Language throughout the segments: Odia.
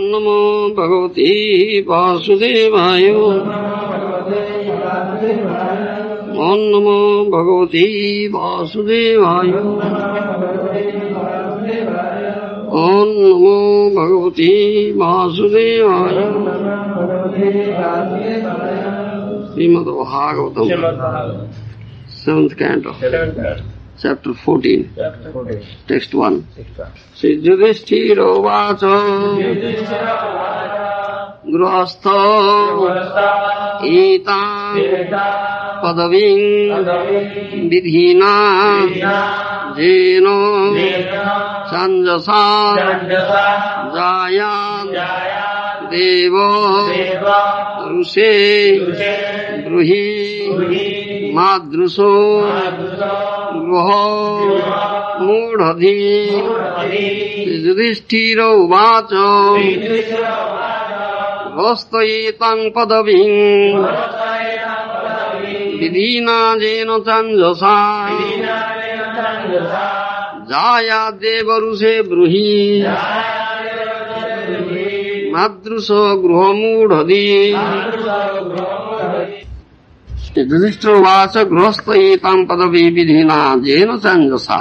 नमो भगवते वासुदेवाय। ओम नमो भगवते वासुदेवाय। ओम नमो भगवते वासुदेवाय। Shrimad Bhagavatam 7th canto, chapter 14, text 1. Shri Yudhishthira Vacha Grihastha Etam Padavim Vidhina Jena Sanjasa Jayam Deva Rushe Bruhi Madruso Gruha Mudhadhi. Yudhishthira Uvacha Grihastha Padavim Vidhina Jena Sanjasa Jaya Deva Rushe Bruhi Madruso Gruha Mudhadhi. Yudhishthira Vacha Grihastha Etam Padavi Vidhina Jena Sanjasa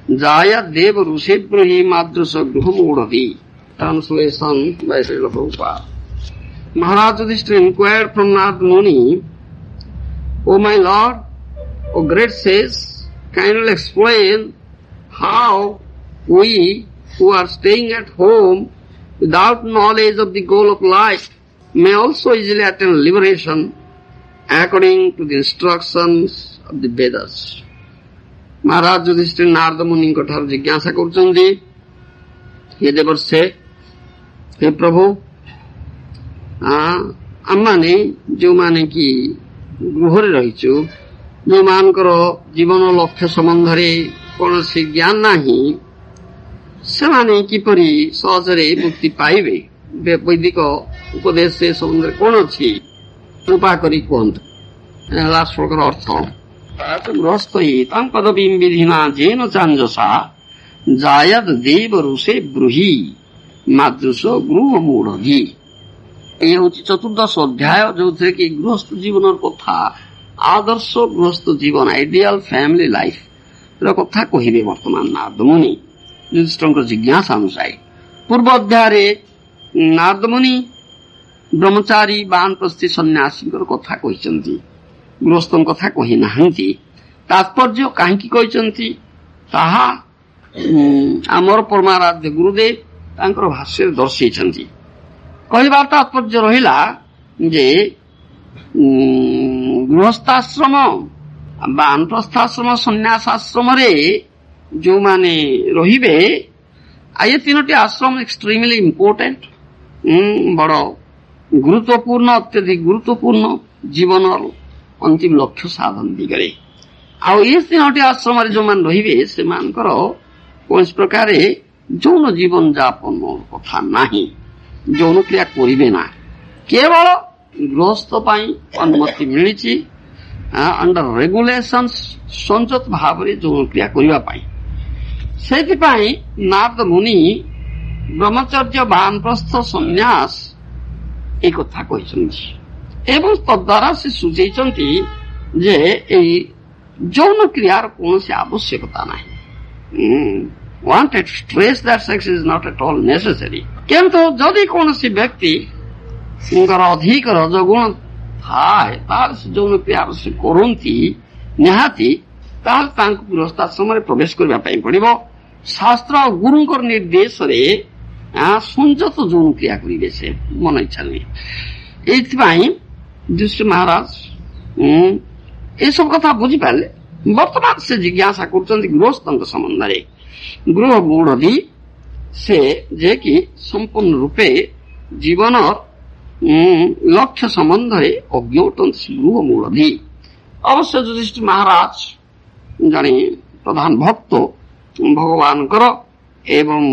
Jaya Deva Rushe Bruhi Madrusa Gruha Mudhadhi. Translation by Srila Prabhupada. Maharaj Yudhishthira inquired from Narada Muni, O my Lord, O great sage, kindly explain how we who are staying at home without knowledge of the goal of life may also easily attain liberation according to the instructions of the Vedas. Maharaj Yudhishthira Narada Muni को ठार जिज्ञासा करुचंदी, हे देवर्षे, हे प्रभु, आम्माने जो माने कि गृहरे रहिचु, जो मानकर जीवन लक्ष्य संबंधरे कौनसी ज्ञान नहीं, सेमाने किपरि सहजरे मुक्ति पाइबे, वैदिक उपदेश से संबंधरे कौन अछि कृपा करी कहन्तु। लास्ट श्लोकर अर्थ ग्रहस्थ एतां पदवीं विधिना जेन चाञ्जसा जायद देव ऋषे ब्रूहि मादृश गृह मूढ़धि। ये होची 14th अध्याय जो थे कि गृहस्थ जीवन कथा आदर्श गृहस्थ जीवन आइडियल फैमिली लाइफ कथा कहिबे वर्तमान नारद मुनि युधिष्ठिरଙ୍କ जिज्ञासा अनुसार। पूर्व अध्याय नारद मुनि ब्रह्मचारी बानप्रस्थी सन्यासी कथा कहिसंती, गृहस्थन कथा कहि नाहंती। तात्पर्य काहेकि कहिसंती ताहा आमर परमाराध्य गुरुदेव तांकर भाष्य दर्शैछंती। कहबार तात्पर्य रहिला जे गृहस्थाश्रम बानप्रस्थाश्रम सन्यासाश्रम रे जो माने रहिबे आये तीनोटी आश्रम एक्सट्रीमली इम्पोर्टेंट बड़ गुरुत्वपूर्ण अत्यधिक गुरुत्वपूर्ण जीवन अंतिम लक्ष्य साधन दिगरे। आउ ये तीनोटी आश्रम जो मान रहिबे से मानकर कौन प्रकार जौन जीवन जापन कथा नाही, जौन क्रिया करिबे ना, केवल गृहस्थ पाई अनुमति मिलिछि अंडर रेगुलेशंस संजत भाव रे जौन क्रिया करिबा पाई। सेति पाई नारद मुनि ब्रह्मचर्य वानप्रस्थ सन्यास एक कथा कहिसंती एवं तद्वारा से सुझेइछंती जे एई जौन क्रियार कोनोसी आवश्यकता नाही। Wanted to stress that sex is not at all necessary. किंतु जदि कोनोसी व्यक्ति अधिक रजगुण थाए तार से जौन क्रिया से करंती निहाती तार तांको गृहस्थाश्रम रे प्रवेश करबा पई पड़िबो। शास्त्र और गुरुंकर निर्देश रे संजत जौन क्रिया करिबे से मन इच्छा नहीं। एथिपाई युधिष्ठिर महाराज ए सब कथा बुझी पाले वर्तमान से जिज्ञासा करछन्ति गृहस्थक संबंध रे। गृह मूढ़धि से जे कि संपूर्ण रूपे जीवन लक्ष्य संबंध रे अज्ञात गृह मूढ़धि। अवश्य युधिष्ठिर महाराज जने प्रधान भक्त भगवान कर एवं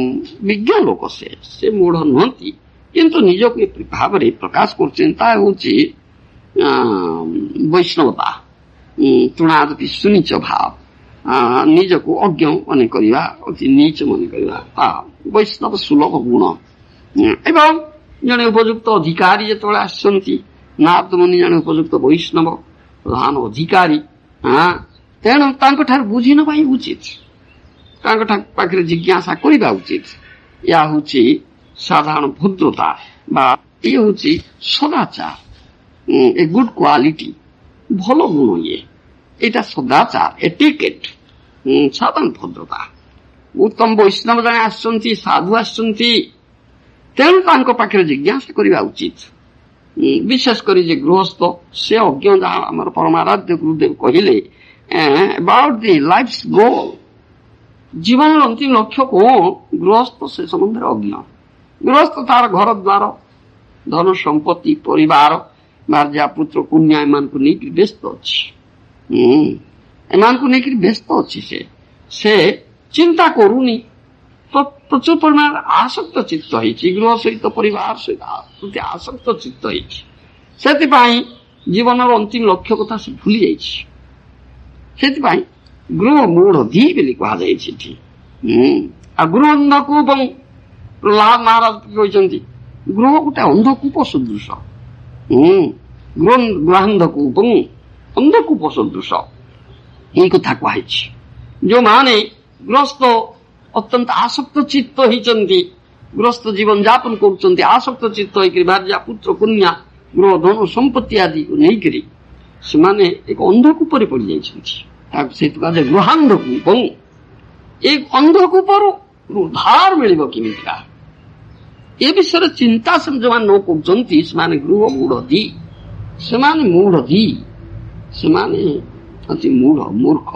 विज्ञ लोक से मूढ़ नुहंती, किंतु निज को भाव रे प्रकाश करचिंता होची वैष्णवता तृणादपि सुनीच भाव निज को अज्ञ मन करवा अति नीच मन करवा वैष्णव सुलभ गुण ଏବଂ ଜଣେ ଉପଯୁକ୍ତ ଅଧିକାରୀ ଯେତେବେଳେ ଆସିଛନ୍ତି, ନାରଦ ମୁନି ଜଣେ ଉପଯୁକ୍ତ ବୈଷ୍ଣବ ପ୍ରଧାନ ଅଧିକାରୀ, ତେଣୁ ତାଙ୍କଠାରୁ ବୁଝି ନେବା ଉଚିତ, ତାଙ୍କ ପାଖରେ ଜିଜ୍ଞାସା କରିବା ଉଚିତ। ଏହା ହଉଛି ସାଧାରଣ ଭଦ୍ରତା ବା ଇଏ ହଉଛି ସଦାଚାର, ଏ ଗୁଡ୍ କ୍ୱାଲିଟି, ଭଲ ଗୁଣ ଇଏ, ଏଇଟା ସଦାଚାର, ଏଟିକେଟ୍, ସାଧାରଣ ଭଦ୍ରତା। ଉତ୍ତମ ବୈଷ୍ଣବ ଜଣେ ଆସିଛନ୍ତି, ସାଧୁ ଆସିଛନ୍ତି, ତେଣୁ ତାଙ୍କ ପାଖରେ ଜିଜ୍ଞାସା କରିବା ଉଚିତ। ବିଶେଷ କରି ଯେ ଗୃହସ୍ଥ, ସେ ଅଜ୍ଞ, ଯାହା ଆମର ପରମାରାଧ୍ୟ ଗୁରୁଦେବ କହିଲେ about the life's goal, ଜୀବନର ଅନ୍ତିମ ଲକ୍ଷ୍ୟ କଣ, ଗୃହସ୍ଥ ସେ ସମ୍ବନ୍ଧରେ ଅଜ୍ଞ। ଗୃହସ୍ଥ ତାର ଘର ଦ୍ୱାର, ଧନ ସମ୍ପତ୍ତି, ପରିବାର, ଭାର୍ଯ୍ୟା ପୁତ୍ର କନ୍ୟା ଏମାନଙ୍କୁ ନେଇକି ବ୍ୟସ୍ତ ଅଛି, ଏମାନଙ୍କୁ ନେଇକି ବ୍ୟସ୍ତ ଅଛି। ସେ ଚିନ୍ତା କରୁନି, ପ୍ରଚୁର ପରିମାଣରେ ଆସକ୍ତ ଚିତ୍ତ ହେଇଛି, ଗୃହ ସହିତ ପରିବାର ସହିତ ପ୍ରତି ଆସକ୍ତ ଚିତ୍ତ ହେଇଛି। ସେଥିପାଇଁ ଜୀବନର ଅନ୍ତିମ ଲକ୍ଷ୍ୟ କଥା ସେ ଭୁଲି ଯାଇଛି। ସେଥିପାଇଁ ଗୃହ ମୂଢ଼ଧି ବୋଲି କୁହାଯାଇଛି ଏଠି। ଆଉ ଗୃହ ଅନ୍ଧକୂପ, ପ୍ରହ୍ଲାଦ ମହାରାଜ କହିଛନ୍ତି ଗୃହ ଗୋଟେ ଅନ୍ଧକୂପ ସଦୃଶ, ଗୃହାନ୍ଧକୂପ ଅନ୍ଧକୂପ ସଦୃଶ, ଏଇ କଥା କୁହାଯାଇଛି। ଯୋଉମାନେ ଗୃହସ୍ଥ ଅତ୍ୟନ୍ତ ଆସକ୍ତ ଚିତ୍ତ ହେଇଛନ୍ତି, ଗୃହସ୍ଥ ଜୀବନ ଯାପନ କରୁଛନ୍ତି, ଆସକ୍ତ ଚିତ୍ତ ହେଇକରି ଭାର୍ଯ୍ୟା ପୁତ୍ର କନ୍ୟା ଗୃହ ଧନ ସମ୍ପତ୍ତି ଆଦିକୁ ନେଇକରି ସେମାନେ ଏକ ଅନ୍ଧକୂପରେ ପଡ଼ିଯାଇଛନ୍ତି। ତାକୁ ସେଇଠୁ କୁହାଯାଏ ଗୃହାନ୍ଧକୂପ। ଏଇ ଅନ୍ଧକୂପରୁ ଉଦ୍ଧାର ମିଳିବ କେମିତିକା, ଏ ବିଷୟରେ ଚିନ୍ତା ଯୋଉମାନେ ନ କରୁଛନ୍ତି ସେମାନେ ଗୃହ ମୂଢ଼ଧି, ସେମାନେ ମୂଢ଼ଧି, ସେମାନେ ଅତି ମୂଢ଼ ମୂର୍ଖ,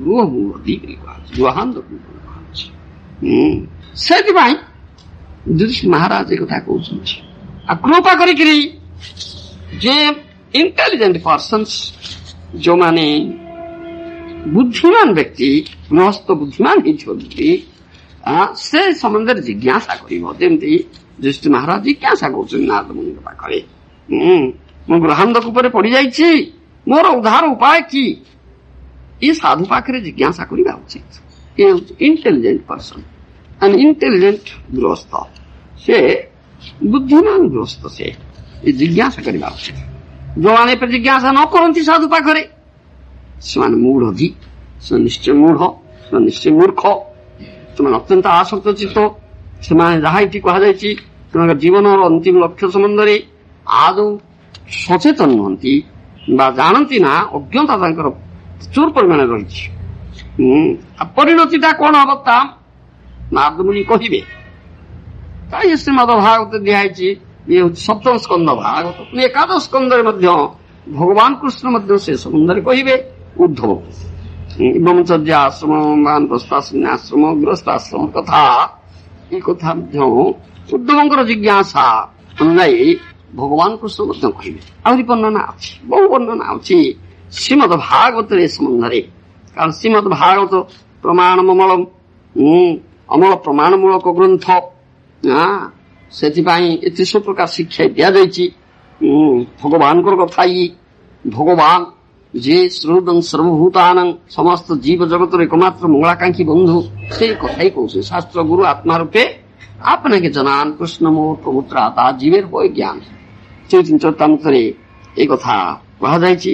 ଗୃହ ମୂଢ଼ଧି ବୋଲି କୁହାଯାଏ, ଗୃହାନ୍ଧକୂପ କୁହାଯାଏ। ସେଥିପାଇଁ ଯୁଧିଷ୍ଠିର ମହାରାଜ ଏ କଥା କହୁଛନ୍ତି। ଆଉ କୃପା କରିକିରି ଯେ ଇଣ୍ଟେଲିଜେଣ୍ଟ ପର୍ସନ୍ସ, ଯୋଉମାନେ ବୁଦ୍ଧିମାନ ବ୍ୟକ୍ତି, ଗୃହସ୍ଥ ବୁଦ୍ଧିମାନ ହେଇଛନ୍ତି, ସେ ସମ୍ବନ୍ଧରେ ଜିଜ୍ଞାସା କରିବ। ଯେମିତି ଯୁଧିଷ୍ଠିର ମହାରାଜ ଜିଜ୍ଞାସା କରୁଛନ୍ତି ନାରଦ ମୁନିଙ୍କ ପାଖରେ, ମୁଁ ଗୃହାନ୍ଧକୂପରେ ପଡ଼ିଯାଇଛି, ମୋର ଉଦ୍ଧାର ଉପାୟ କି? ଏ ସାଧୁ ପାଖରେ ଜିଜ୍ଞାସା କରିବା ଉଚିତ। ଏ ହେଉଛି ଇଣ୍ଟେଲିଜେଣ୍ଟ ପର୍ସନ, ଇଣ୍ଟେଲିଜେଣ୍ଟ ଗୃହସ୍ଥ, ସେ ବୁଦ୍ଧିମାନ ଗୃହସ୍ଥ, ସେ ଜିଜ୍ଞାସା କରିବା ଉଚିତ। ଯୋଉମାନେ ଏବେ ଜିଜ୍ଞାସା ନ କରନ୍ତି ସାଧୁ ପାଖରେ, ସେମାନେ ମୂଢ଼ଧି, ସେମାନେ ନିଶ୍ଚୟ ମୂଢ଼, ସେମାନେ ନିଶ୍ଚୟ ମୂର୍ଖ, ସେମାନେ ଅତ୍ୟନ୍ତ ଆସକ୍ତ ଚିତ୍ତ। ସେମାନେ ଯାହା ଏଠି କୁହାଯାଇଛି ସେମାନଙ୍କ ଜୀବନର ଅନ୍ତିମ ଲକ୍ଷ୍ୟ ସମ୍ବନ୍ଧରେ ଆଦୌ ସଚେତନ ନୁହନ୍ତି ବା ଜାଣନ୍ତି ନା, ଅଜ୍ଞତା ତାଙ୍କର ପ୍ରଚୁର ପରିମାଣରେ ରହିଛି। ପରିଣତିଟା କଣ ହବ ତା ନାରଦ ମୁନି କହିବେ। ତାଇ ଶ୍ରୀମଦ ଭାଗବତ ଦିଆହେଇଛି, ଇଏ ହଉଛି ସପ୍ତମ ସ୍କନ୍ଦ ଭାଗବତ। ଏକାଦଶ ସ୍କନ୍ଦରେ ମଧ୍ୟ ଭଗବାନ କୃଷ୍ଣ ମଧ୍ୟ ସେ ସମ୍ବନ୍ଧରେ କହିବେ ଉଦ୍ଧବ। ବ୍ରହ୍ମଚର୍ଯ୍ୟ ଆଶ୍ରମ, ବାନପ୍ରସ୍ଥାଶ୍ରମ ଆଶ୍ରମ, ଗୃହସ୍ଥାଶ୍ରମ କଥା, ଏ କଥା ମଧ୍ୟ ଉଦ୍ଧବଙ୍କର ଜିଜ୍ଞାସା ଅନୁଯାୟୀ ଭଗବାନ କୃଷ୍ଣ ମଧ୍ୟ କହିବେ। ଆହୁରି ବର୍ଣ୍ଣନା ଅଛି, ବହୁ ବର୍ଣ୍ଣନା ଅଛି ଶ୍ରୀମଦ ଭାଗବତରେ ଏ ସମ୍ବନ୍ଧରେ। କାରଣ ଶ୍ରୀମଦ ଭାଗବତ ପ୍ରମାଣମଳ, ଅମଳ ପ୍ରମାଣମୂଳକ ଗ୍ରନ୍ଥ, ସେଥିପାଇଁ ଏତେ ସବୁ ପ୍ରକାର ଶିକ୍ଷା ଦିଆଯାଇଛି। ଭଗବାନଙ୍କର କଥା, ଇଏ ଭଗବାନ ଯେ ସୃଦଂ ସର୍ବଭୂତାନଂ, ସମସ୍ତ ଜୀବ ଜଗତର ଏକମାତ୍ର ମଙ୍ଗଳାକାଂକ୍ଷୀ ବନ୍ଧୁ, ସେଇ କଥାଇ କହୁছে। ଶାସ୍ତ୍ର ଗୁରୁ ଆତ୍ମା ରୂପେ আপনাকে ଜନାନ କୃଷ୍ଣ ମୋର ପ୍ରଭୁତ୍ରାତା ଜୀବେର ବୈ ଜ୍ଞାନ, ଚୈତନ୍ୟରେ ଏ କଥା କୁହାଯାଇଛି।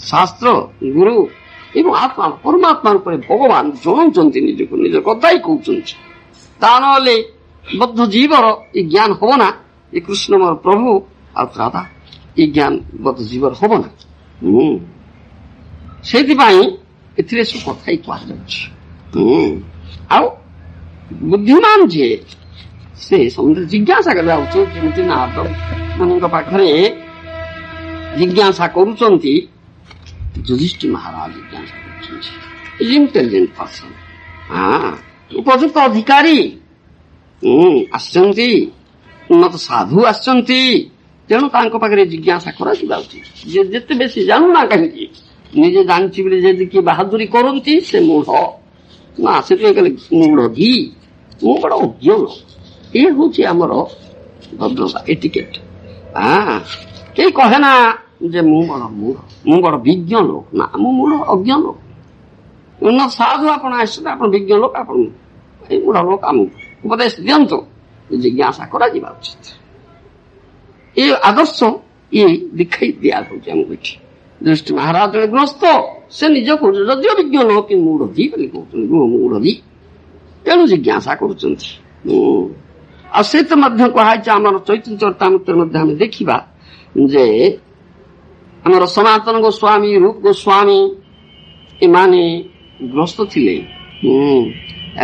ଶାସ୍ତ୍ର ଗୁରୁ ଏବଂ ଆତ୍ମା, ପରମାତ୍ମା ରୂପରେ ଭଗବାନ ଜଣାଉଛନ୍ତି ନିଜକୁ, ନିଜ କଥା ହିଁ କହୁଛନ୍ତି। ତା ନହେଲେ ବଦ୍ଧ ଜୀବର ଏ ଜ୍ଞାନ ହବ ନା, ଏ କୃଷ୍ଣ ମୋର ପ୍ରଭୁ ଆଉ ତ୍ରାତା, ଏ ଜ୍ଞାନ ବଦ୍ଧ ଜୀବର ହବ ନା। ସେଇଥିପାଇଁ ଏଥିରେ ସବୁ କଥା ହିଁ କୁହାଯାଉଛି। ଆଉ ବୁଦ୍ଧିମାନ ଯିଏ, ସେ ସମସ୍ତେ ଜିଜ୍ଞାସା କରିବା ଉଚିତ। ଯେମିତି ନାରଦ ମାନଙ୍କ ପାଖରେ ଜିଜ୍ଞାସା କରୁଛନ୍ତି, ଯୁଧିଷ୍ଠିର ମହାରାଜ ଜିଜ୍ଞାସା କରୁଛନ୍ତି। ଇଣ୍ଟେଲିଜେଣ୍ଟ ପର୍ସନ, ଉପଯୁକ୍ତ ଅଧିକାରୀ ଆସିଛନ୍ତି, ଉନ୍ନତ ସାଧୁ ଆସିଛନ୍ତି, ତେଣୁ ତାଙ୍କ ପାଖରେ ଜିଜ୍ଞାସା କରାଯିବା ଉଚିତ। ଯେ ଯେତେ ବେଶୀ ଜାଣୁନା କାହିଁକି, ନିଜେ ଜାଣିଛି ବୋଲି ଯଦି କିଏ ବାହାଦୁରୀ କରନ୍ତି, ସେ ମୂଢ଼ ନା, ସେଥିପାଇଁ କହିଲେ ମୂଢ଼ଧି, ମୁଁ ବଡ ଅଜ୍ଞ ଲୋକ। ଏ ହଉଛି ଆମର ଭଦ୍ରତା, ଏଟିକେଟ। କେହି କହେ ନା ଯେ ମୁଁ ବଡ ମୂଢ଼, ମୁଁ ବଡ ବିଜ୍ଞ ଲୋକ, ନା, ମୁଁ ମୂଢ଼ ଅଜ୍ଞ ଲୋକ। ଉନ୍ନତ ସାଧୁ ଆପଣ ଆସିଛନ୍ତି, ଆପଣ ବିଜ୍ଞ ଲୋକ, ଆପଣ ଏଇ ମୂଢ଼ ଲୋକ ଆମକୁ ଉପଦେଶ ଦିଅନ୍ତୁ। ଜିଜ୍ଞାସା କରାଯିବା ଉଚିତ। ଏ ଆଦର୍ଶ ଇଏ ଦେଖାଇ ଦିଆଯାଉଛି ଆମକୁ ଏଠି। ଦୃଷ୍ଟି ମହାରାଜ ଜଣେ ଗୃହସ୍ଥ, ସେ ନିଜକୁ ଯଦିଓ ବିଜ୍ଞ ନୁହଁ କି ମୂଢ଼ୀ ବୋଲି କହୁଛନ୍ତି, ମୂଢ଼ୀ, ତେଣୁ ଜିଜ୍ଞାସା କରୁଛନ୍ତି। ଆଉ ସେ ତ ମଧ୍ୟ କୁହାଯାଇଛି ଆମର ଚୈତନ୍ୟ ଚରିତାମୃତରେ ମଧ୍ୟ ଆମେ ଦେଖିବା ଯେ ଆମର ସନାତନ ଗୋସ୍ୱାମୀ, ରୂପ ଗୋସ୍ୱାମୀ ଏମାନେ ଗୃହସ୍ଥ ଥିଲେ।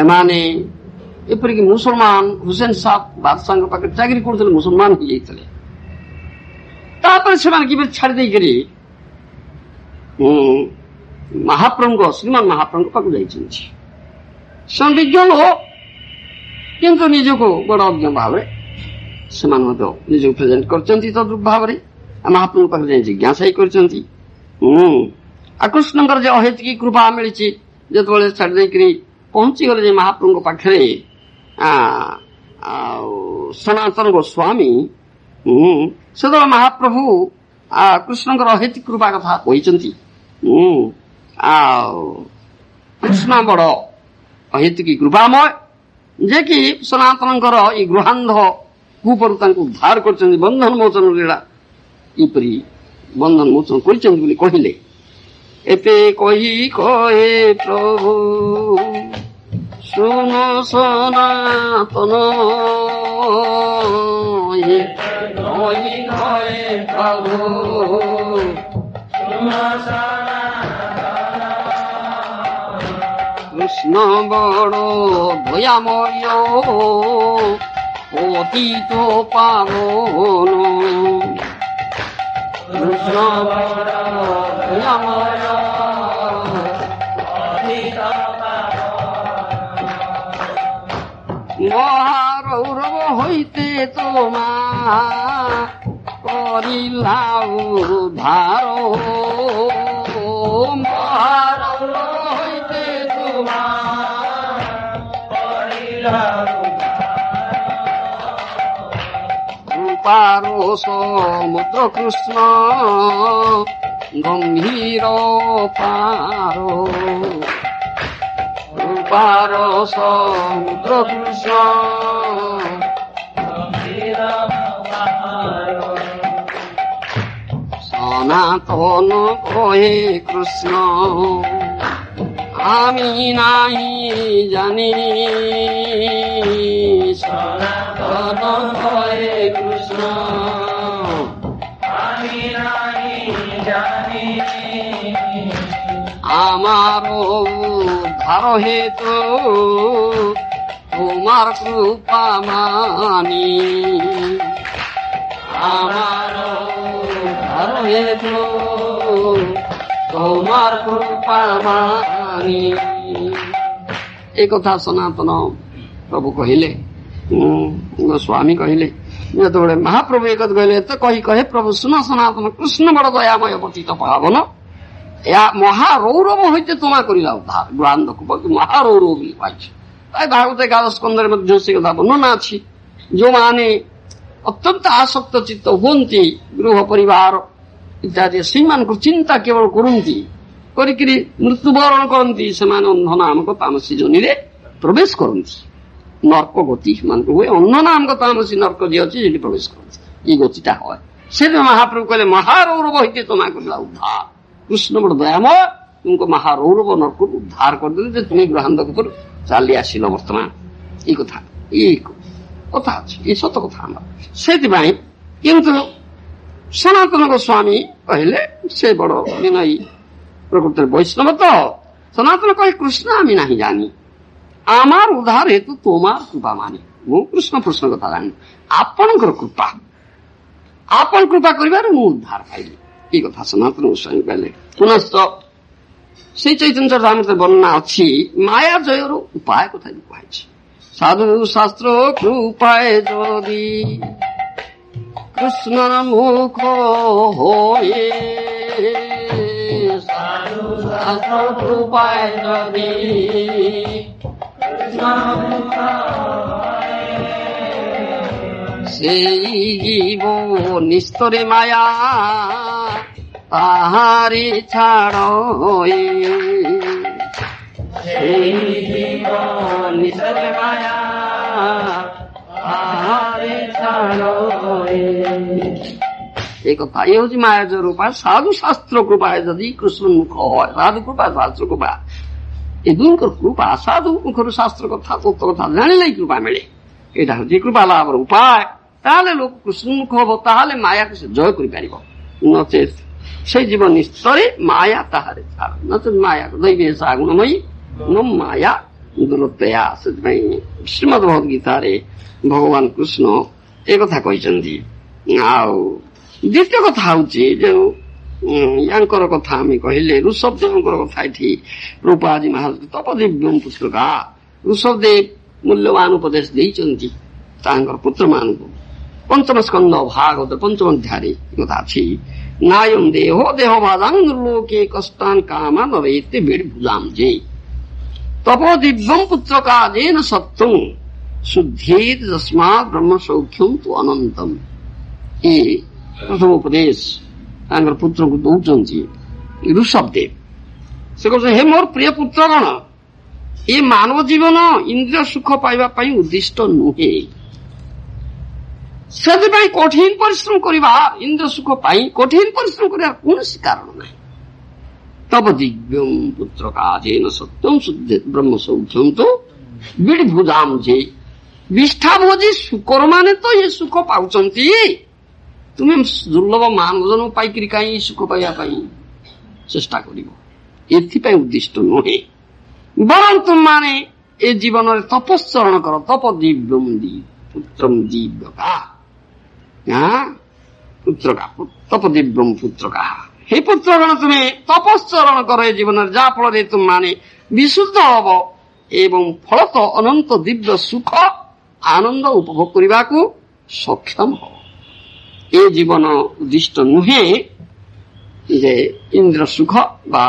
ଏମାନେ ଏପରିକି ମୁସଲମାନ ହୁସେନ ସାହ ବାଦଶାହଙ୍କ ପାଖରେ ଚାକିରି କରୁଥିଲେ, ମୁସଲମାନ ହେଇଯାଇଥିଲେ। ତାପରେ ସେମାନେ କିପରି ଛାଡି ଦେଇକରି ମହାପ୍ରଭୁଙ୍କ ଶ୍ରୀମାନ ମହାପ୍ରଭୁଙ୍କ ପାଖକୁ ଯାଇଛନ୍ତି। ସେମାନେ ବିଜ୍ଞ ଲୋକ, କିନ୍ତୁ ନିଜକୁ ବଡ ଅଜ୍ଞ ଭାବରେ ସେମାନେ ମଧ୍ୟ ନିଜକୁ ପ୍ରେଜେଣ୍ଟ କରିଛନ୍ତି ତଦ୍ରୁପ ଭାବରେ। ମହାପ୍ରଭୁଙ୍କ ପାଖରେ ଯାଇ ଜିଜ୍ଞାସା କରିଛନ୍ତି। ଆଉ କୃଷ୍ଣଙ୍କର ଯେ ଅହେତିକି କୃପା ମିଳିଛି, ଯେତେବେଳେ ଛାଡି ଦେଇକରି ପହଞ୍ଚିଗଲେ ଯେ ମହାପ୍ରଭୁଙ୍କ ପାଖରେ ଆଉ ସନାତନ ଗୋସ୍ୱାମୀ, ସେତେବେଳେ ମହାପ୍ରଭୁ କୃଷ୍ଣଙ୍କର ଅହେତିକ କୃପା କଥା କହିଛନ୍ତି। ଆଉ କୃଷ୍ଣ ବଡ ଅହେତିକି କୃପାମୟ, ଯେ କି ସନାତନଙ୍କର ଏଇ ଗୃହାନ୍ଧ କୂପରୁ ତାଙ୍କୁ ଉଦ୍ଧାର କରିଛନ୍ତି, ବନ୍ଧନ ମୋଚନ ଲୀଳା ଏପରି ବନ୍ଧନ ମୋଚନ କରିଛନ୍ତି ବୋଲି କହିଲେ। ଏତେ କହି କହେ ପ୍ରଭୁ ଶୁଣ ସନାତନ, କହି କହେ ପ୍ରଭୁ কৃষ্ণ বড় দয়াময় পতিত পাবন, কৃষ্ণ বড় দয়াময় মহারৌরব হইতে তোমা করিলা উদ্ধার, মহারৌরব হইতে তোমা করিলা কৃপার সমুদ্র কৃষ্ণ গম্ভীর পার, কৃপার সমুদ্র কৃষ্ণ সনাতন কহে কৃষ্ণ আমি নাহি জানি, সনাতন কহে কৃষ্ণ আমি নাহি জানি, আমার উদ্ধার হেতু তোমার কৃপা মানি, আমার উদ্ধার হেতু তোমার কৃপা মানি। এই কথা সনাতନ ପ୍ରଭୁ କହିଲେ, ସ୍ୱାମୀ କହିଲେ। ଯେତେବେଳେ ମହାପ୍ରଭୁ ଏ କଥା କହିଲେ, ତ କହି କହେ ପ୍ରଭୁ ଶୁଣ ସନାତନ, କୃଷ୍ଣ ବଡ ଦୟାମୟ ପତିତ ପାବନ, ଏହା ମହାରୌରବ ହଇତେ ତୁମା କରିଲା ଉଦ୍ଧାର। ଗୃହାନ୍ଧକୁ ମହାରୌରବ ବୋଲି ପାଇଛି। ଭାଗବତ 11 ସ୍କନ୍ଧରେ ମଧ୍ୟ ସେ କଥା ବର୍ଣ୍ଣନା ଅଛି। ଯୋଉମାନେ ଅତ୍ୟନ୍ତ ଆସକ୍ତ ଚିତ୍ତ ହୁଅନ୍ତି, ଗୃହ ପରିବାର ଇତ୍ୟାଦି ସେଇମାନଙ୍କୁ ଚିନ୍ତା କେବଳ କରନ୍ତି, କରିକିରି ମୃତ୍ୟୁବରଣ କରନ୍ତି, ସେମାନେ ଅନ୍ଧ ନାମକ ତାମସୀ ଯୋନିରେ ପ୍ରବେଶ କରନ୍ତି। ନର୍କ ଗତି ସେମାନଙ୍କୁ ହୁଏ, ଅନ୍ଧ ନାମକ ତାମସୀ ନର୍କ ଯିଏ ଅଛି ସେଠି ପ୍ରବେଶ କରନ୍ତି, ଏଇ ଗତିଟା ହୁଏ। ସେଥିପାଇଁ ମହାପ୍ରଭୁ କହିଲେ ମହାରୌରବ ହଇତେ ତୁମା କରିଲା ଉଦ୍ଧାର, କୃଷ୍ଣ ବଡ ଦୟାମୟ ତୁମକୁ ମହାରୌରବ ନର୍କରୁ ଉଦ୍ଧାର କରିଦେଲେ ଯେ ତୁମେ ଗୃହାନ୍ଧକ ଉପରୁ ଚାଲି ଆସିଲ। ବର୍ତ୍ତମାନ ଏଇ କଥା ଅଛି, ଏ ସତ କଥା ଆମର। ସେଥିପାଇଁ କିନ୍ତୁ ସନାତନ ଗୋସ୍ୱାମୀ କହିଲେ, ସେ ବଡ ବିନୟୀ ପ୍ରକୃତରେ ବୈଷ୍ଣବ ତ, ସନାତନ କହେ କୃଷ୍ଣ আমি ନାହିଁ ଜାଣି, আমার উদ্ধার হেতু তোমার কৃপা মানি। ମୁଁ କୃଷ୍ଣ କୃଷ୍ଣ କଥା ଜାଣିନି, ଆପଣଙ୍କର କୃପା, ଆପଣ କୃପା କରିବାରୁ ମୁଁ ଉଦ୍ଧାର ପାଇଲି। এই কথা সনাতন গোস্বামী କହିଲେ। ପୁନଶ୍ଚ ସେଇ ଚୈତନ୍ୟ ଚରିତାମୃତରେ ବର୍ଣ୍ଣନା ଅଛି ମାୟା ଜୟର ଉପାୟ କଥା ବି କୁହାଯାଇଛି। ସାଧୁ ଶାସ୍ତ୍ର କୃପାଏ ଯଦି কৃষ্ণর মুখ হয়ে, সাধু শাস্ত্র কৃপায় যদি সেই জীব নিস্তরে মায়া তাহারি ছাড়, সেই জীব নিস্তরে মায়া ଏ କଥା ଇଏ ହଉଛି ମାୟାଜ ରୂପା। ସାଧୁ ଶାସ୍ତ୍ର କୃପାଏ ଯଦି କୃଷ୍ଣ ମୁଖ হয়, ସାଧୁ କୃପା ଶାସ୍ତ୍ର କୃପା ଏ ଦୁଇଙ୍କର କୃପା। ସାଧୁ ମୁଖରୁ ଶାସ୍ତ୍ର କଥା ତତ୍ତ୍ୱ କଥା ଜାଣିଲେ କୃପା ମିଳେ। ଏଇଟା ହଉଛି କୃପା ଲାଭର ଉପାୟ। ତାହେଲେ ଲୋକ କୃଷ୍ଣମୁଖ ହବ, ତାହେଲେ ମାୟାକୁ ସେ ଜୟ କରିପାରିବ। ନଚେତ ସେ ଜୀବ ନିସ୍ତରେ ମାୟା ତାହାରେ ଛାଡ଼। ନଚେତ ମାୟାକୁ ଦୈବେ ସା ଗୁଣମୟୀ ନ ମାୟା ଦୁରତୟା। ସେଥିପାଇଁ ଶ୍ରୀମଦ୍ ଭଗବତ୍ ଗୀତାରେ ଭଗବାନ କୃଷ୍ଣ ଏ କଥା କହିଛନ୍ତି। ଆଉ ଦ୍ୱିତୀୟ କଥା ହଉଛି ଯୋଉ ୟାଙ୍କର କଥା ଆମେ କହିଲେ, ଋଷଭଦେବଙ୍କର କଥା ଏଠି ରୂପାଜୀ ମହାରାଜ ତପଦିବ୍ୟଂ ପୁତ୍ରକା। ଋଷଭଦେବ ମୂଲ୍ୟବାନ ଉପଦେଶ ଦେଇଛନ୍ତି ତାଙ୍କର ପୁତ୍ରମାନଙ୍କୁ। ପଞ୍ଚମ ସ୍କନ୍ଧ ଭାଗବତ ପଞ୍ଚମ ଅଧ୍ୟାୟରେ କଥା ଅଛି, ନାୟಂ ଦେହ ଦେହ ଭାଦାଙ୍ଗୁର୍ଲୋକେ କଷ୍ଟାନ୍ କାମାନ ରଇତେ ବିର୍ଭୁଜାಂ ଯେ ତପୋଦିବ୍ୟଂ ପୁତ୍ରକା ଯେନ ସତ୍ୱଂ ଶୁଦ୍ଧେତ ଯସ୍ମାତ୍ ବ୍ରହ୍ମ ସୌଖ୍ୟଂ ତୁ ଅନନ୍ତମ୍। ଏ ପ୍ରଥମ ଉପଦେଶ ତାଙ୍କର ପୁତ୍ରଙ୍କୁ ଦଉଛନ୍ତି ଋଷଭଦେବ। ସେ କହୁଛନ୍ତି, ହେ ମୋର ପ୍ରିୟ ପୁତ୍ରଗଣ, ଏ ମାନବ ଜୀବନ ଇନ୍ଦ୍ରିୟ ସୁଖ ପାଇବା ପାଇଁ ଉଦ୍ଦିଷ୍ଟ ନୁହେଁ। ସେଥିପାଇଁ କଠିନ ପରିଶ୍ରମ କରିବା, ଇନ୍ଦ୍ର ସୁଖ ପାଇଁ କଠିନ ପରିଶ୍ରମ କରିବାର କୌଣସି କାରଣ ନାହିଁ। ତବ ଦିବ୍ୟଂ ପୁତ୍ରକା ଯେନ ସତ୍ୟଂ ଶୁଦ୍ଧେତ ବ୍ରହ୍ମ ସୌଖ୍ୟଂ ତୁ ବିଡଭୁଜାମ୍ ଯେ। ବିଷ୍ଠାଭୋଜୀ ଶୁକର ମାନେ ତ ଏ ସୁଖ ପାଉଛନ୍ତି, ତୁମେ ଦୁର୍ଲଭ ମାନବ ଜନ୍ମ ପାଇକିରି କାହିଁ ସୁଖ ପାଇବା ପାଇଁ ଚେଷ୍ଟା କରିବ? ଏଥିପାଇଁ ଉଦ୍ଦିଷ୍ଟ ନୁହେଁ। ବରଂ ତୁମମାନେ ଏ ଜୀବନରେ ତପସ୍ଚରଣ କର। ତପ ଦିବ୍ୟଂ ପୁତ୍ରଂ ଦିବ୍ୟକା ପୁତ୍ରକା ତପ ଦିବ୍ୟଂ ପୁତ୍ରକା। ହେ ପୁତ୍ରଗଣ, ତୁମେ ତପସ୍ଚରଣ କର ଏ ଜୀବନରେ, ଯାହା ଫଳରେ ତୁମମାନେ ବିଶୁଦ୍ଧ ହବ ଏବଂ ଫଳତଃ ଅନନ୍ତ ଦିବ୍ୟ ସୁଖ ଆନନ୍ଦ ଉପଭୋଗ କରିବାକୁ ସକ୍ଷମ ହବ। ଏ ଜୀବନ ଉଦ୍ଦିଷ୍ଟ ନୁହେଁ ଯେ ଇନ୍ଦ୍ର ସୁଖ ବା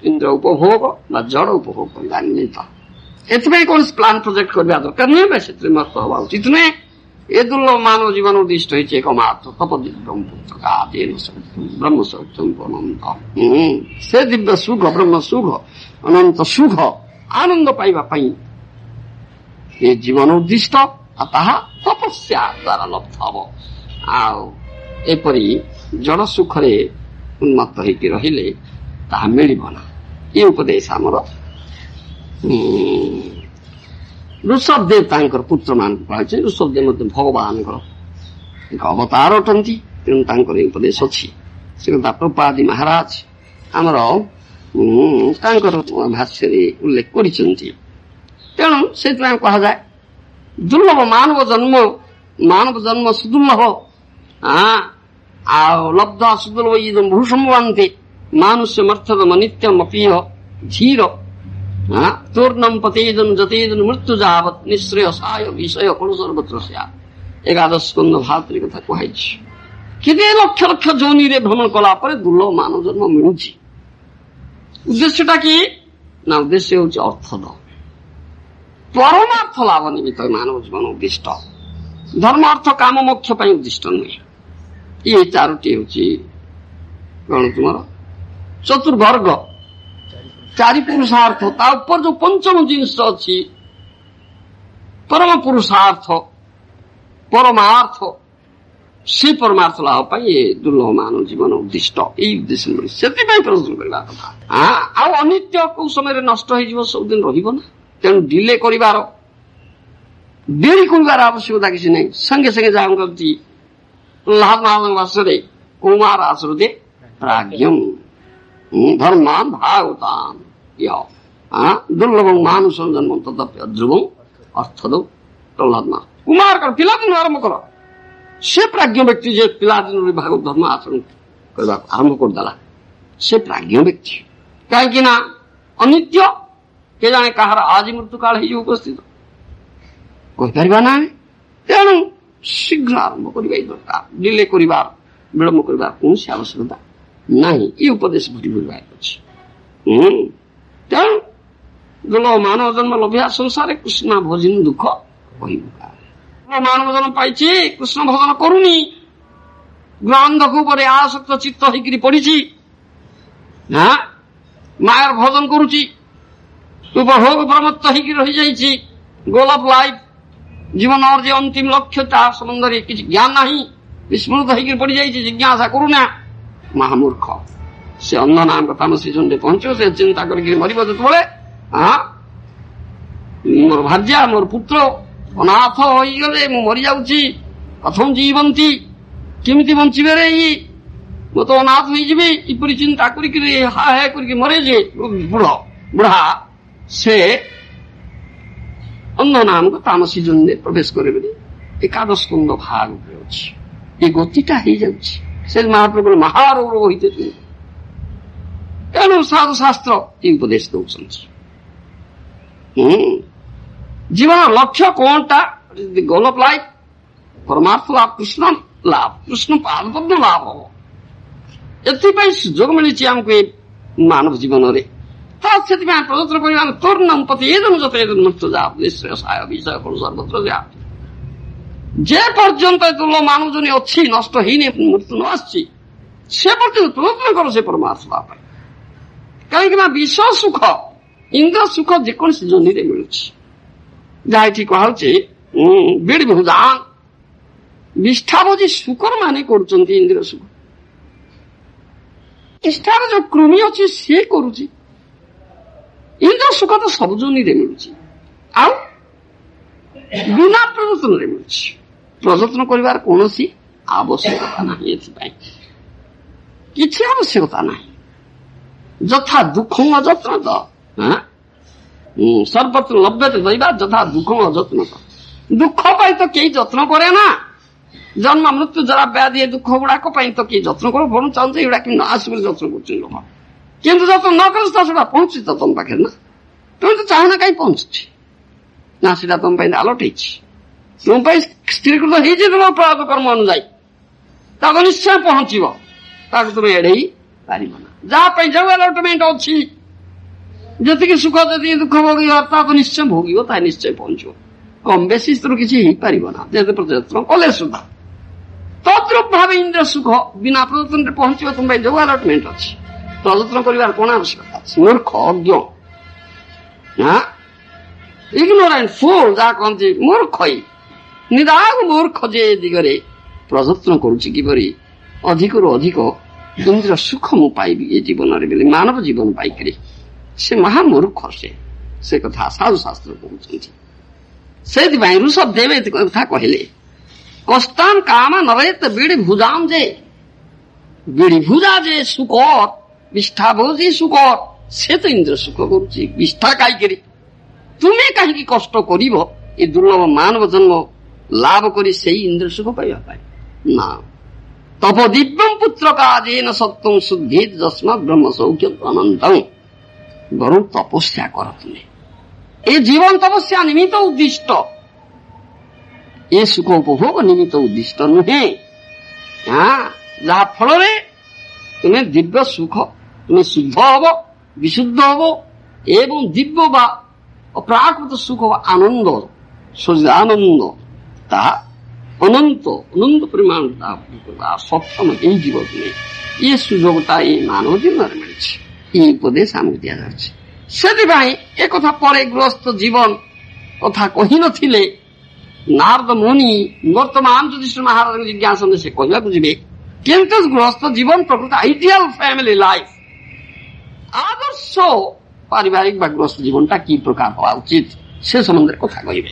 ଇନ୍ଦ୍ର ଉପଭୋଗ ବା ଜଡ଼ ଉପଭୋଗ କରିବା ନିମିତ୍ତ। ଏଥିପାଇଁ କୌଣସି ପ୍ଲାନ୍ ପ୍ରୋଜେକ୍ଟ କରିବା ଦରକାର ନୁହେଁ ବା ସେଥିରେ ମସ୍ତ ହବା ଉଚିତ ନୁହେଁ। ଏ ଦୁର୍ଲଭ ମାନବ ଜୀବନ ଉଦ୍ଦିଷ୍ଟ ହେଇଛି ଏକମାତ୍ର ତପଦିବ୍ୟଂ ପୁତ୍ରକା ଯେନ ସତ୍ୟଂ ବ୍ରହ୍ମ ସୌଖ୍ୟଂ ତୁ ଅନନ୍ତମ୍। ସେ ଦିବ୍ୟ ସୁଖ, ବ୍ରହ୍ମ ସୁଖ, ଅନନ୍ତ ସୁଖ ଆନନ୍ଦ ପାଇବା ପାଇଁ ଏ ଜୀବନ ଉଦ୍ଦିଷ୍ଟ, ଆଉ ତାହା ତପସ୍ୟା ଦ୍ୱାରା ଲବ୍ଧ ହବ। ଆଉ ଏପରି ଜଡ଼ ସୁଖରେ ଉନ୍ମତ୍ତ ହେଇକି ରହିଲେ ତାହା ମିଳିବ ନା। ଏ ଉପଦେଶ ଆମର ଋଷଭଦେବ ତାଙ୍କର ପୁତ୍ରମାନଙ୍କୁ କହିଛନ୍ତି। ଋଷଭଦେବ ମଧ୍ୟ ଭଗବାନଙ୍କର ଏକ ଅବତାର ଅଟନ୍ତି, ତେଣୁ ତାଙ୍କର ଏ ଉପଦେଶ ଅଛି। ସେ କଥା ପ୍ରପାଦି ମହାରାଜ ଆମର ତାଙ୍କର ଭାଷ୍ୟରେ ଉଲ୍ଲେଖ କରିଛନ୍ତି। ତେଣୁ ସେଥିପାଇଁ କୁହାଯାଏ ଦୁର୍ଲଭ ମାନବ ଜନ୍ମ ସୁଦୁର୍ଲଭ, ଆଉ ଲବ୍ଧ ସୁଦୁର୍ଲଭ ଇଦଂ ଭୂଷମ୍ଭନ୍ତେ ମାନୁଷ୍ୟ ମର୍ଥଦମ ନିତ୍ୟମ ପ୍ରିୟ ଧୀର ତୂର୍ଣ୍ଣମ ପତେଦନ ଯତେଦନ ମୃତ୍ୟୁ ଯାବତ୍ ନିଶ୍ରେୟସାୟ ବିଷୟ କଣ ସର୍ବତ୍ର ସ୍ୟାତ୍। ଏକାଦଶ ସ୍କନ୍ଧ ଭାଗବତରେ କଥା କୁହାଯାଇଛି। କେତେ ଲକ୍ଷ ଲକ୍ଷ ଯୋନିରେ ଭ୍ରମଣ କଲା ପରେ ଦୁର୍ଲଭ ମାନବ ଜନ୍ମ ମିଳୁଛି। ଉଦ୍ଦେଶ୍ୟଟା କି ନା? ଉଦ୍ଦେଶ୍ୟ ହେଉଛି ଅର୍ଥଦ ପରମାର୍ଥ ଲାଭ ନିମିତ୍ତ ମାନବ ଜୀବନ ଉଦ୍ଦିଷ୍ଟ। ଧର୍ମ ଅର୍ଥ କାମ ମୋକ୍ଷ ପାଇଁ ଉଦ୍ଦିଷ୍ଟ ନୁହେଁ। ଇଏ ଚାରୋଟି ହେଉଛି କଣ ତୁମର ଚତୁର୍ଭର୍ଗ, ଚାରି ପୁରୁଷାର୍ଥ। ତା ଉପରେ ଯୋଉ ପଞ୍ଚମ ଜିନିଷ ଅଛି ପରମ ପୁରୁଷାର୍ଥ, ପରମାର୍ଥ, ସେ ପରମାର୍ଥ ଲାଭ ପାଇଁ ଏ ଦୁର୍ଲଭ ମାନବ ଜୀବନ ଉଦ୍ଦିଷ୍ଟ। ଏଇ ଉଦ୍ଦେଶ୍ୟ ମିଳେ, ସେଥିପାଇଁ ପ୍ରଦର୍ଶନ କରିବା କଥା। ଆଉ ଅନିତ୍ୟ କୋଉ ସମୟରେ ନଷ୍ଟ ହେଇଯିବ, ସବୁଦିନ ରହିବ ନା। ତେଣୁ ଡିଲେ କରିବାର, ଡେରି କରିବାର ଆବଶ୍ୟକତା କିଛି ନାହିଁ। ସାଙ୍ଗେ ସାଙ୍ଗେ ଯାହା କରଛି ପ୍ରହ୍ଲାଦ ଭାଷରେ କୁମାର ଆଶ୍ରୁତେ ପ୍ରାଜ୍ଞಂ ଧର୍ମାନ୍ ଭାଗବତାନ୍ ଦୁର୍ଲଭଂ ମାନୁଷଂ ଜନ୍ମଂ ତଦପି ଅଧ୍ରୁବଂ ଅର୍ଥଦୌ। ପ୍ରହ୍ଲାଦ କୁମାର କର, ପିଲାଦିନ ଆରମ୍ଭ କର। ସେ ପ୍ରାଜ୍ଞ ବ୍ୟକ୍ତି ଯେ ପିଲାଦିନରୁ ଭାଗବତ ଧର୍ମ ଆଚରଣ କରିବାକୁ ଆରମ୍ଭ କରିଦେଲା, ସେ ପ୍ରାଜ୍ଞ ବ୍ୟକ୍ତି। କାହିଁକି ନା ଅନିତ୍ୟ, କେଜାଣେ କାହାର ଆଜି ମୃତ୍ୟୁ କାଳ ହେଇଯିବ ଉପସ୍ଥିତ, କହିପାରିବା ନା। ତେଣୁ ଶୀଘ୍ର ଆରମ୍ଭ କରିବା ଦରକାର। ଡିଲେ କରିବା, ବିଳମ୍ବ କରିବାର କୌଣସି ଆବଶ୍ୟକତା ନାହିଁ। ଏ ଉପଦେଶ ଭରି ଭରିବାର ଅଛି। ତେଣୁ ଦୁର୍ଲଭ ମାନବ ଜନ୍ମ ଲୋଭିଆ ସଂସାରେ କୃଷ୍ଣ ଭଜନ ଦୁଃଖ କହିବୁ। ମାନବ ଜନ୍ମ ପାଇଛି, କୃଷ୍ଣ ଭଜନ କରୁନି, ଗ୍ରନ୍ଥକ ଉପରେ ଆସକ୍ତ ଚିତ୍ତ ହେଇକିରି ପଡିଛି, ମାୟାର ଭଜନ କରୁଛି, ଉପଭୋଗ ପ୍ରମତ୍ତ ହେଇକି ରହିଯାଇଛି, ଗୋଲ ଅଫ୍ ଲାଇଫ୍, ଜୀବନର ଯେ ଅନ୍ତିମ ଲକ୍ଷ୍ୟ ତାହା ସମ୍ବନ୍ଧରେ କିଛି ଜ୍ଞାନ ନାହିଁ, ବିସ୍ମୃତ ହେଇକି ପଡିଯାଇଛି, ଜିଜ୍ଞାସା କରୁନା, ମହାମୂର୍ଖ। ସେ ଅନ୍ଧ ନାମକ ତାମସୀ ଜନରେ ପହଞ୍ଚିବ, ସେ ଚିନ୍ତା କରିକି ମରିବ ଯେତେବେଳେ, ମୋର ଭାର୍ଯ୍ୟା ମୋର ପୁତ୍ର ଅନାଥ ହୋଇଗଲେ, ମୁଁ ମରିଯାଉଛି, କଥମ ଜୀବନ୍ତି, କେମିତି ବଞ୍ଚିବେ ରେ, ମୁଁ ତ ଅନାଥ ହେଇଯିବି, ଏପରି ଚିନ୍ତା କରିକି ହା ହେ କରିକି ମରେ ଯେ ବୁଢା ସେ ଅନ୍ଧ ନାମକ ତାମସୀ ଜନରେ ପ୍ରବେଶ କରିବେ ବୋଲି ଏକାଦଶ ସ୍କନ୍ଧ ଭାଗ ଉପରେ ଅଛି। ଏ ଗତିଟା ହେଇଯାଉଛି। ସେ ମହାପ୍ରଭୁଙ୍କର ମହାରୋଗ ହୋଇଥିଲେ, ତେଣୁ ସାଧୁ ଶାସ୍ତ୍ର ଏ ଉପଦେଶ ଦଉଛନ୍ତି। ଜୀବନ ଲକ୍ଷ୍ୟ କଣଟା? ଗୋଲ ଅଫ୍ ଲାଇଫ, ପରମାର୍ଥ ଲାଭ, କୃଷ୍ଣ ଲାଭ, କୃଷ୍ଣ ପାଦପଦ୍ମ ଲାଭ ହବ। ଏଥିପାଇଁ ସୁଯୋଗ ମିଳିଛି ଆମକୁ ଏ ମାନବ ଜୀବନରେ। ତା ସେଥିପାଇଁ ପ୍ରଯତ୍ନ କରିବା ତୋର୍ଣ୍ଣମ ପତି ଏଦନ ଯତ ଏଦନ ମୁକ୍ତ ଯାହା ନିଶ୍ଚୟ ସାୟ ବିଷୟ ଫଳ ସର୍ବତ୍ର ଯାହା। ଯେ ପର୍ଯ୍ୟନ୍ତ ତୁଲ ମାନବ ଜଣେ ଅଛି, ନଷ୍ଟ ହେଇନି, ମୃତ୍ୟୁ ନ ଆସିଛି, ସେ ପର୍ଯ୍ୟନ୍ତ ପ୍ରଯତ୍ନ କର ସେ ପରମାର୍ଥ ଲାଭ ପାଇଁ। କାହିଁକି ନା ବିଶ୍ୱ ସୁଖ, ଇନ୍ଦ୍ର ସୁଖ ଯେକୌଣସି ଜନିରେ ମିଳୁଛି। ଯାହା ଏଠି କୁହାଉଛି ବିଡି ଭୁଜାନ ବିଷ୍ଠାଭୋଜି ଶୁକର ମାନେ କରୁଛନ୍ତି ଇନ୍ଦ୍ର ସୁଖ। ନିଷ୍ଠାର ଯୋଉ କୃମି ଅଛି ସିଏ କରୁଛି। ଇନ୍ଦ୍ର ସୁଖ ତ ସବୁ ଜନିରେ ମିଳୁଛି, ଆଉ ବିନା ପ୍ରଯତ୍ନରେ ମିଳୁଛି। ପ୍ରଯତ୍ନ କରିବାର କୌଣସି ଆବଶ୍ୟକତା ନାହିଁ। ଏଥିପାଇଁ କିଛି ଆବଶ୍ୟକତା ନାହିଁ। ଯଥା ଦୁଃଖ ଅଯତ୍ନ ତ ସର୍ବତ୍ର ଲଭ୍ୟତେ ଦଇବା, ଯଥା ଦୁଃଖ ଅଯତ୍ନ ତ। ଦୁଃଖ ପାଇଁ ତ କେହି ଯତ୍ନ କରେ ନା। ଜନ୍ମ ମୃତ୍ୟୁ ଜରା ବ୍ୟାଧି ଏ ଦୁଃଖ ଗୁଡାକ ପାଇଁ ତ କେହି ଯତ୍ନ କର, ବରଂ ଚାହୁଁଛି ଏଗୁଡା କିନ୍ତୁ ଆସୁ ବୋଲି ଯତ୍ନ କରୁଛନ୍ତି ଲୋକ। କିନ୍ତୁ ଯତ୍ନ ନ କରୁଛି ତ ସେଟା ପହଞ୍ଚୁଛି ତ ତମ ପାଖରେ ନା। ତୁମେ ତ ଚାହୁଁ ନା କାହିଁ ପହଞ୍ଚୁଛି ନା, ସେଟା ତମ ପାଇଁ ଆଲଟ ହେଇଛି, ତୁମ ପାଇଁ ସ୍ଥିରୀକୃତ ହେଇଛି ତୁମ ଅପରାଧ କର୍ମ ଅନୁଯାୟୀ। ତାକୁ ନିଶ୍ଚୟ ପହଞ୍ଚିବ, ତାକୁ ତୁମେ ଏଡେଇ ପାରିବ ନା। ଯାହା ପାଇଁ ଯୋଉ ଆଲଟମେଣ୍ଟ ଅଛି, ଯେତିକି ସୁଖ ଯେତିକି ଦୁଃଖ ଭୋଗିବ ତା ତ ନିଶ୍ଚୟ ଭୋଗିବ, ତାହା ନିଶ୍ଚୟ ପହଞ୍ଚିବ। କମ ବେଶୀ ସ୍ଥିର କିଛି ହେଇପାରିବ ନା ଯେତେ ପ୍ରଯତ୍ନ କଲେ ସୁଦ୍ଧା। ତଦ୍ରୂପ ଭାବେ ଇନ୍ଦ୍ର ସୁଖ ବିନା ପ୍ରଯତ୍ନରେ ପହଞ୍ଚିବ ତୁମ ପାଇଁ ଯୋଉ ଆଲଟମେଣ୍ଟ ଅଛି। ପ୍ରଯତ୍ନ କରିବାର କଣ ଆବଶ୍ୟକତା ଅଛି? ମୂର୍ଖ ଅଜ୍ଞ ଇଗ୍ନୋରାଣ୍ଟ ଫୁଲ୍ ଯାହା କହନ୍ତି, ମୂର୍ଖ ନିଦାଗ ମୂର୍ଖ ଯେ ଦିଗରେ ପ୍ରଯତ୍ନ କରୁଛି କିପରି ଅଧିକରୁ ଅଧିକ ଇନ୍ଦ୍ର ସୁଖ ମୁଁ ପାଇବି ଏ ଜୀବନରେ ବୋଲି ମାନବ ଜୀବନ ପାଇକରି, ସେ ମହାମୂର୍ଖ। ସେ କଥା ସାଧୁ ଶାସ୍ତ୍ର କହୁଛନ୍ତି। ସେଥିପାଇଁ ଋଷଭ ଦେବ କଥା କହିଲେ, କଷ୍ଟାନ କାମ ନରେତ ବିଡି ଭୁଜାମ ଯେ, ବିଡି ଭୁଜା ଯେ ସୁକର ବିଷ୍ଠା ଭୋଜି ସୁକର, ସେ ତ ଇନ୍ଦ୍ର ସୁଖ କରୁଛି ବିଷ୍ଠା ଖାଇକରି। ତୁମେ କାହିଁକି କଷ୍ଟ କରିବ ଏ ଦୁର୍ଲଭ ମାନବ ଜନ୍ମ ଲାଭ କରି ସେଇ ଇନ୍ଦ୍ର ସୁଖ ପାଇବା ପାଇଁ? ନା, ତପ ଦିବ୍ୟମ ପୁତ୍ର କାଜେନ ସତ୍ୱଂ ଶୁଦ୍ଧି ଯସ୍ମାତ୍ ବ୍ରହ୍ମ ସୌଖ୍ୟ ଅନନ୍ତଂ। ବରଂ ତପସ୍ୟା କର ତୁମେ। ଏ ଜୀବନ ତପସ୍ୟା ନିମିତ୍ତ ଉଦ୍ଦିଷ୍ଟ, ଏ ସୁଖ ଉପଭୋଗ ନିମିତ୍ତ ଉଦ୍ଦିଷ୍ଟ ନୁହେଁ। ଯାହା ଫଳରେ ତୁମେ ଦିବ୍ୟ ସୁଖ, ତୁମେ ଶୁଦ୍ଧ ହବ, ବିଶୁଦ୍ଧ ହବ ଏବଂ ଦିବ୍ୟ ବା ଅପ୍ରାକୃତ ସୁଖ ଆନନ୍ଦ, ଆନନ୍ଦ ତାହା ଅନନ୍ତ ପରିମାଣ ସକ୍ଷମ ହେଇଯିବ ତୁମେ। ଏ ସୁଯୋଗଟା ଏ ମାନବ ଜୀବନରେ ମିଳିଛି। ଏ ଉପଦେଶ ଆମକୁ ଦିଆଯାଉଛି। ସେଥିପାଇଁ ଏକଥା ପରେ ଗୃହସ୍ଥ ଜୀବନ କଥା କହିନଥିଲେ ନାରଦ ମୁନି ବର୍ତ୍ତମାନ ଯୁଧିଷ୍ଠିର ମହାରାଜଙ୍କ ଜିଜ୍ଞାସା ସେ କହିବାକୁ ଯିବେ, କିନ୍ତୁ ଗୃହସ୍ଥ ଜୀବନ ପ୍ରକୃତ ଆଇଡିଆଲ ଫ୍ୟାମିଲି ଲାଇଫ, ଆଦର୍ଶ ପାରିବାରିକ ବା ଗୃହସ୍ଥ ଜୀବନଟା କି ପ୍ରକାର ହବା ଉଚିତ ସେ ସମ୍ବନ୍ଧରେ କଥା କହିବେ।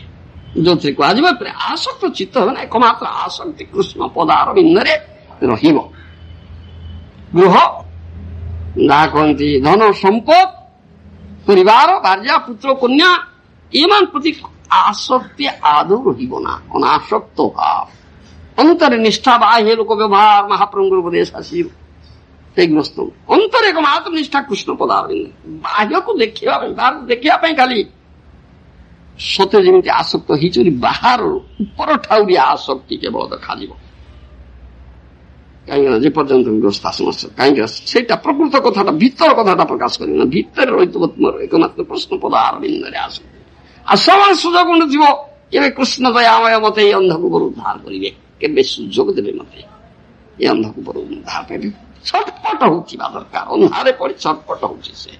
ଯୋଉଥିରେ କୁହାଯିବ ଆସକ୍ତ ଚିତ୍ତ ହେବ ନା, ଏକମାତ୍ର ଆସକ୍ତି କୃଷ୍ଣ ପଦାରବିନ୍ଦରେ ରହିବ। ଗୃହ ଯାହା କହନ୍ତି ଧନ ସମ୍ପଦ, ପରିବାର, ଭାର୍ଯ୍ୟା, ପୁତ୍ର, କନ୍ୟା ଏମାନଙ୍କ ପ୍ରତି ଆସକ୍ତି ଆଦୌ ରହିବ ନା। ଅନାସକ୍ତ ଭାବ, ଅନ୍ତରେ ନିଷ୍ଠା, ବାହ୍ୟ ଲୋକ ବ୍ୟବହାର ମହାପ୍ରଭୁଙ୍କର ଉପଦେଶ ଆସିବ। ସେଇ ଗ୍ରସ୍ତ ଅନ୍ତରେ ଏକମାତ୍ର ନିଷ୍ଠା କୃଷ୍ଣ ପଦାରବିନ୍ଦ। ବାହ୍ୟକୁ ଦେଖିବା ପାଇଁ, ବାହାରକୁ ଦେଖିବା ପାଇଁ ଖାଲି ସତେ ଯେମିତି ଆସକ୍ତ ହେଇଛି, ବାହାର ଉପର ଠାଉରିଆ ଆସକ୍ତି କେବଳ ଦେଖାଯିବ। କାହିଁକିନା ଯେପର୍ଯ୍ୟନ୍ତ ଗ୍ରସ୍ତା ସମସ୍ୟା, କାହିଁକି ସେଇଟା ପ୍ରକୃତ କଥାଟା, ଭିତର କଥାଟା ପ୍ରକାଶ କରିବ ନା। ଭିତରେ ରହିଥିବ ତୁମର ଏକମାତ୍ର କୃଷ୍ଣ ପଦାରବିନ୍ଦରେ ଆସକ୍ତି। ଆଉ ସବୁବେଳେ ସୁଯୋଗ ମିଳୁଥିବ, କେବେ କୃଷ୍ଣ ଦୟାମୟ ମତେ ଏଇ ଅନ୍ଧକୁ ବରୁ ଉଦ୍ଧାର କରିବେ, କେବେ ସୁଯୋଗ ଦେବେ ମତେ ଏ ଅନ୍ଧକୁ ବରୁ ଉଦ୍ଧାର କରିବେ। ଛଟପଟ ହଉଥିବା ଦରକାର, ଅନ୍ଧାରେ ପଡି ଛଟପଟ ହଉଛି। ସେ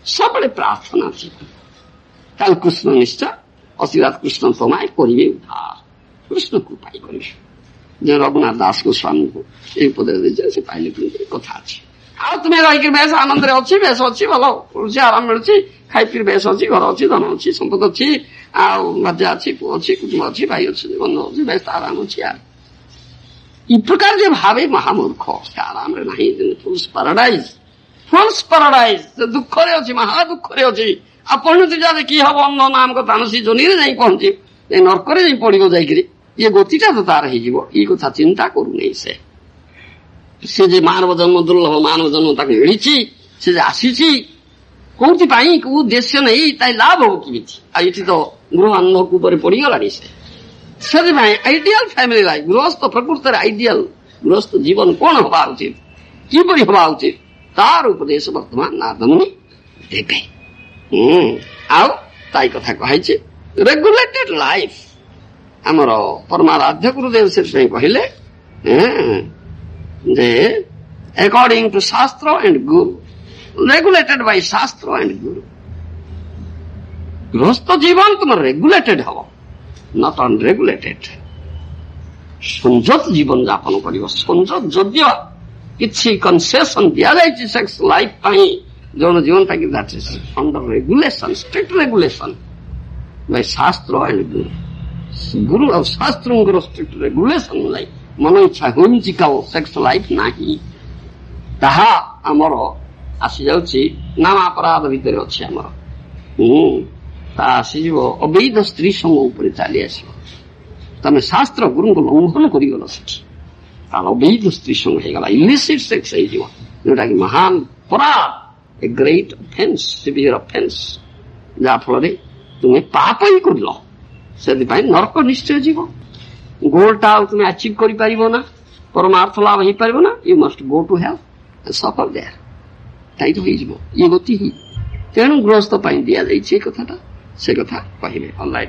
ସବୁବେଳେ ପ୍ରାର୍ଥନା ଥିବ, କାଲି କୃଷ୍ଣ ନିଶ୍ଚୟ ଅସିରାତ କୃଷ୍ଣ ତମାଏ କରିବେ ଉଦ୍ଧାର, କୃଷ୍ଣ କୃପାଇ କରିବେ। ଯେ ରଘୁନାଥ ଦାସ ଗୋସ୍ୱାମୀଙ୍କୁ ଏଇ ଉପଦେଶ ଦେଇছে ସେ ପାଇଲେ କଥା ଅଛି। ଆଉ ତୁମେ ରହିକି ବେଶ ଆନନ୍ଦରେ ଅଛି, ବେଶ ଅଛି, ଭଲ ମିଳୁଛି, ଆରାମ ମିଳୁଛି, ଖାଇ ପିଇ ବେଶ ଅଛି, ଘର ଅଛି, ଧନ ଅଛି, ସମ୍ପଦ ଅଛି, ଆଉ ଭଜା ଅଛି, ପୁଅ ଅଛି, କୁଟୁମ୍ବ ଅଛି, ଭାଇ ଅଛି, ବନ୍ଧୁ ଅଛି, ବେଶ ଆରାମ ଅଛି। ଇ ପ୍ରକାର ଯେ ଭାବେ ମହାମୂର୍ଖ, ସେ ଆରାମରେ ନାହିଁ। ଫୁଲ୍ସ ପାରାଡାଇଜ ଦୁଃଖରେ ଅଛି, ମହା ଦୁଃଖରେ ଅଛି। ଆଉ ପରିଣତି ଯାହା ଦେଖି ହବ ଅନ୍ଧ ନାମ କଥା ସେ ଜୋନିରେ ଯାଇ ପହଞ୍ଚି ଯାଇ ନର୍କରେ ଯାଇ ପଡିବ ଯାଇକିରି, ଇଏ ଗତିଟା ତ ତାର ହେଇଯିବ। ଏଇ କଥା ଚିନ୍ତା କରୁନି। ସେ ଯେ ମାନବ ଜନ୍ମ ଦୁର୍ଲଭ ମାନବ ଜନ୍ମ ତାକୁ ମିଳିଛି, ସେ ଯେ ଆସିଛି କୋଉଥିପାଇଁ, କୋଉ ଉଦ୍ଦେଶ୍ୟ ନେଇ, ତାଇ ଲାଭ ହବ କେମିତି? ଆଉ ଏଠି ତ ଗୃହ ଅନ୍ଧକୁ ଉପରେ ପଡିଗଲାଣି। ସେଥିପାଇଁ ଆଇଡିଆଲ ଫ୍ୟାମିଲି ଲାଇଫ, ଗୃହସ୍ଥ ପ୍ରକୃତରେ ଆଇଡିଆଲ ଗୃହସ୍ଥ ଜୀବନ କଣ ହବା ଉଚିତ, କିପରି ହବା ଉଚିତ, ତାର ଉପଦେଶ ବର୍ତ୍ତମାନ ନାରଦମୁନି ଦେବେ। ଆଉ ତାଇ କଥା କୁହାଯାଇଛି ରେଗୁଲେଟେଡ ଲାଇଫ। ଆମର ପରମାରାଧ୍ୟ ଗୁରୁଦେବ ସେଥିପାଇଁ କହିଲେ ଯେ according to Shastra and Guru, regulated by Shastra and Guru. ଗୃହସ୍ଥ ଜୀବନ ତୁମର ରେଗୁଲେଟେଡ ହବ, not unregulated. ସଂଯତ ଜୀବନ ଯାପନ କରିବ। ସଂଯତ ଯଦିଓ କିଛି କନସେସନ ଦିଆଯାଇଛି ସେକ୍ସ ଲାଇଫ ପାଇଁ, ଯୌନ ଜୀବନ ପାଇଁ, that is under regulation, strict regulation by Shastra and Guru. ଗୁରୁ ଆଉ ଶାସ୍ତ୍ରଙ୍କର ଷ୍ଟ୍ରିକ୍ଟ ରେଗୁଲେସନ ନାହିଁ। ମନ ଇଚ୍ଛା ହୋମିଚିକାଓ ସେକ୍ସ ଲାଇଫ ନାହିଁ। ତାହା ଆମର ଆସିଯାଉଛି ନାମାପରାଧ ଭିତରେ ଅଛି ଆମର। ତାହା ଆସିଯିବ ଅବୈଧ ସ୍ତ୍ରୀ ସଙ୍ଗ ଉପରେ ଚାଲି ଆସିବ। ତମେ ଶାସ୍ତ୍ର ଗୁରୁଙ୍କୁ ଲଙ୍ଘନ କରିଗଲ ସେଠି, ତାହେଲେ ଅବୈଧ ସ୍ତ୍ରୀ ସଙ୍ଗ ହେଇଗଲା, ଇଲିସିଟ୍ ସେକ୍ସ ହେଇଯିବ, ଯୋଉଟା କି ମହାନ ଅପରାଧ, ଏ ଗ୍ରେଟ୍ ଅଫେନ୍ସ, ସିଭିୟର ଅଫେନ୍ସ, ଯାହା ଫଳରେ ତୁମେ ପାପ ହିଁ କରିଲ। ସେଥିପାଇଁ ନରକ ନିଶ୍ଚୟ ଯିବ। ଗୋଲଟା ଆଉ ତୁମେ ଆଚିଭ କରିପାରିବ ନା, ପରମାର୍ଥ ଲାଭ ହେଇପାରିବ ନା, you must go to hell and suffer there. ତାଇତ ହେଇଯିବ ଇଏ ଗତି ହିଁ। ତେଣୁ ଗୃହସ୍ଥ ପାଇଁ ଦିଆଯାଇଛି ଏ କଥାଟା, ସେ କଥା କହିବେ। All right.